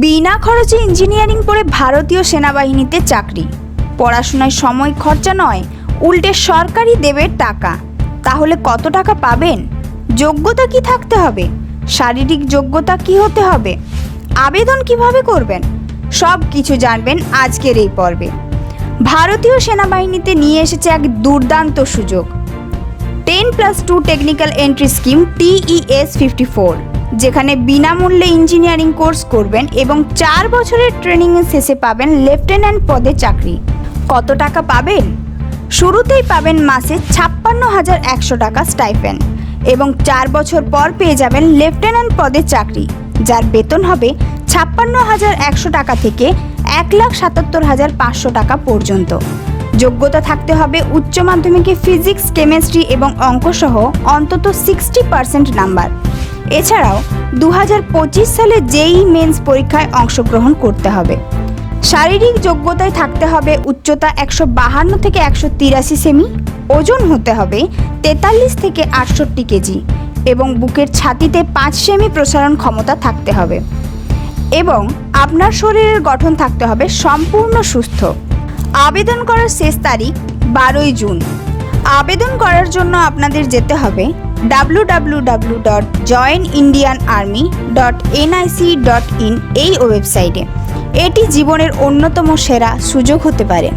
বিনা খরচে ইঞ্জিনিয়ারিং পড়ে ভারতীয় সেনাবাহিনীতে চাকরি। পড়াশোনায় সময় খরচা নয়, উল্টে সরকারই দেবে টাকা। তাহলে কত টাকা পাবেন? যোগ্যতা কি থাকতে হবে? শারীরিক যোগ্যতা কি হতে হবে? আবেদন কিভাবে করবেন? সব কিছু জানবেন আজকের এই পর্বে। ভারতীয় সেনাবাহিনীতে নিয়ে এসেছে এক দুর্দান্ত সুযোগ, 10+2 টেকনিক্যাল এন্ট্রি স্কিম TES 54, যেখানে বিনামূল্যে ইঞ্জিনিয়ারিং কোর্স করবেন এবং 4 বছরের ট্রেনিংয়ের শেষে পাবেন লেফটেন্যান্ট পদে চাকরি। কত টাকা পাবেন? শুরুতেই পাবেন মাসে 56,100 টাকা স্টাইপেন্ড এবং 4 বছর পর পেয়ে যাবেন লেফটেন্যান্ট পদে চাকরি, যার বেতন হবে 56,100 টাকা থেকে 1,77,500 টাকা পর্যন্ত। যোগ্যতা থাকতে হবে উচ্চ মাধ্যমিকে ফিজিক্স, কেমিস্ট্রি এবং অঙ্ক সহ অন্তত 60% নাম্বার। এছাড়াও 2025 সালে JEE মেন্স পরীক্ষায় অংশগ্রহণ করতে হবে। শারীরিক যোগ্যতায় থাকতে হবে উচ্চতা 152 থেকে 183 সেমি, ওজন হতে হবে 43 থেকে 68 কেজি এবং বুকের ছাতিতে 5 সেমি প্রসারণ ক্ষমতা থাকতে হবে এবং আপনার শরীরের গঠন থাকতে হবে সম্পূর্ণ সুস্থ। আবেদন করার শেষ তারিখ 12ই জুন। আবেদন করার জন্য আপনাদের যেতে হবে www.joinindianarmy.nic.in এই ওয়েবসাইটে। এটি জীবনের অন্যতম সেরা সুযোগ হতে পারে।